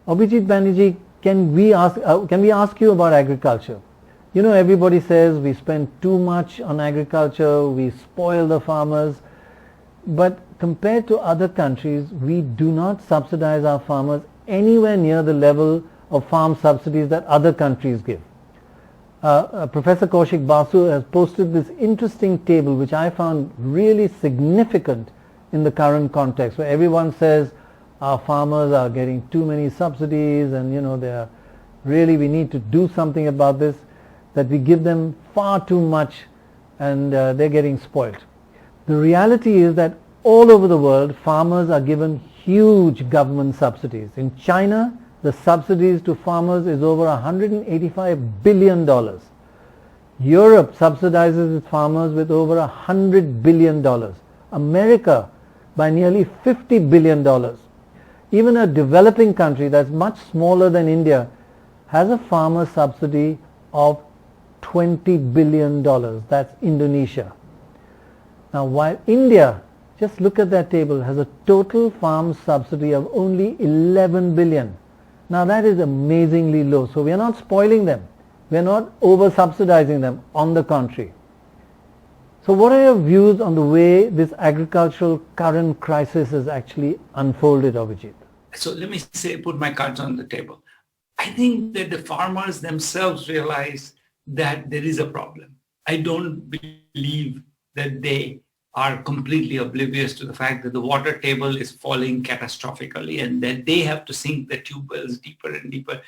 Abhijit Banerjee, can we ask you about agriculture? You know, everybody says we spend too much on agriculture, we spoil the farmers, but compared to other countries, we do not subsidize our farmers anywhere near the level of farm subsidies that other countries give. Professor Kaushik Basu has posted this interesting table which I found really significant in the current context, where everyone says our farmers are getting too many subsidies and we need to do something about this, that we give them far too much and they're getting spoiled. The reality is that all over the world farmers are given huge government subsidies. In China, the subsidies to farmers is over $185 billion. Europe subsidizes its farmers with over $100 billion. America by nearly $50 billion. Even a developing country that's much smaller than India has a farmer subsidy of $20 billion. That's Indonesia. Now, while India, just look at that table, has a total farm subsidy of only 11 billion. Now that is amazingly low. So we are not spoiling them. We are not over subsidizing them. On the contrary. So what are your views on the way this agricultural current crisis has actually unfolded, Abhijit? So let me put my cards on the table. I think that the farmers themselves realize that there is a problem. I don't believe that they are completely oblivious to the fact that the water table is falling catastrophically and that they have to sink the tube wells deeper and deeper.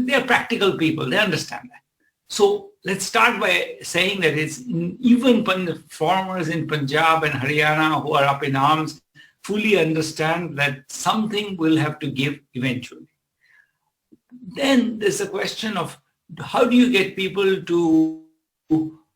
They're practical people. They understand that. So let's start by saying that it's even farmers in Punjab and Haryana who are up in arms fully understand that something will have to give eventually. Then there's a question of how do you get people to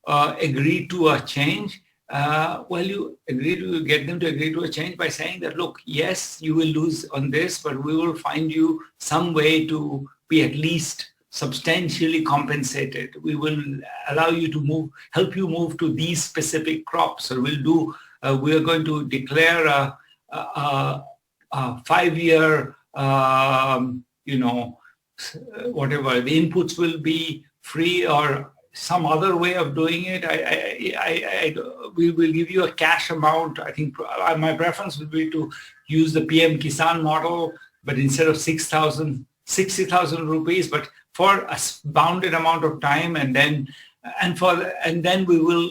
agree to a change? You get them to agree to a change by saying that, look, yes, you will lose on this, but we will find you some way to be at least substantially compensated. We will allow you to help you move to these specific crops, or we are going to declare a 5-year, whatever, the inputs will be free or some other way of doing it. We will give you a cash amount. I think my preference would be to use the PM Kisan model, but instead of 60,000 rupees, but for a bounded amount of time, and then we will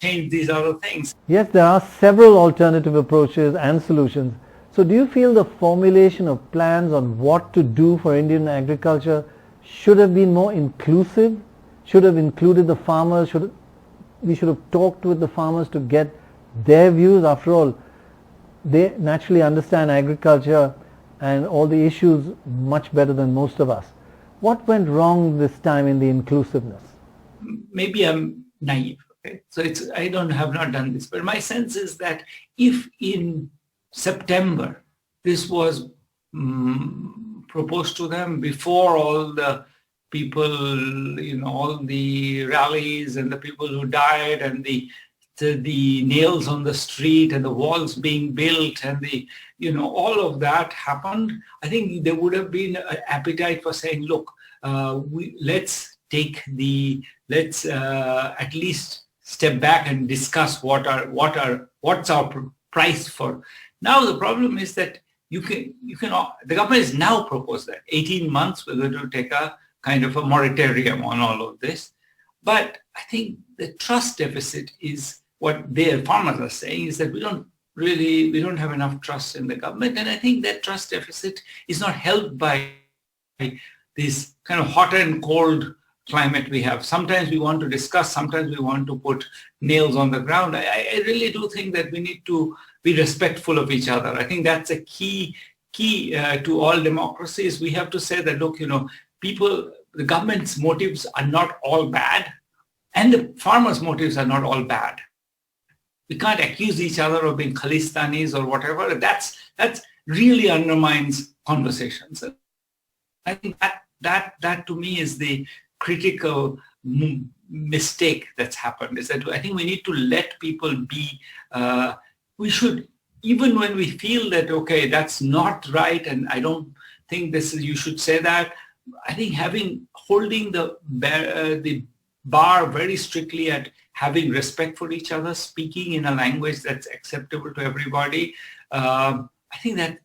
change these other things. Yes, there are several alternative approaches and solutions. So do you feel the formulation of plans on what to do for Indian agriculture should have been more inclusive? Should have included the farmers? We should have talked with the farmers to get their views? After all, they naturally understand agriculture and all the issues much better than most of us. What went wrong this time in the inclusiveness? Maybe I'm naive. Okay? So have not done this, but my sense is that if in September this was proposed to them before all the people, all the rallies and the people who died and the nails on the street and the walls being built and all of that happened, I think there would have been an appetite for saying, look, let's at least step back and discuss what's our price for. Now the problem is that the government has now proposed that 18 months we're going to take a kind of a moratorium on all of this. But I think the trust deficit is what their farmers are saying, is that we don't have enough trust in the government. And I think that trust deficit is not helped by this kind of hot and cold climate we have. Sometimes we want to discuss, sometimes we want to put nails on the ground. I really do think that we need to be respectful of each other. I think that's a key to all democracies. We have to say that, look, the government's motives are not all bad, and the farmers' motives are not all bad. We can't accuse each other of being Khalistanis or whatever. That really undermines conversations. I think that to me is the critical mistake that's happened, is that I think we need to let people be. We should, even when we feel that, okay, that's not right and I don't think you should say that. I think holding the bar very strictly at having respect for each other, speaking in a language that's acceptable to everybody. I think that,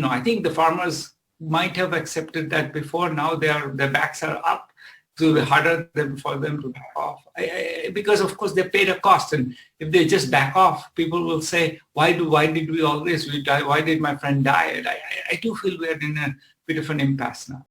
I think the farmers might have accepted that before. Now their backs are up, so it'll be harder for them to back off. Because of course they paid a cost, and if they just back off, people will say, why did we always die? Why did my friend die? And I do feel we are in a bit of an impasse now.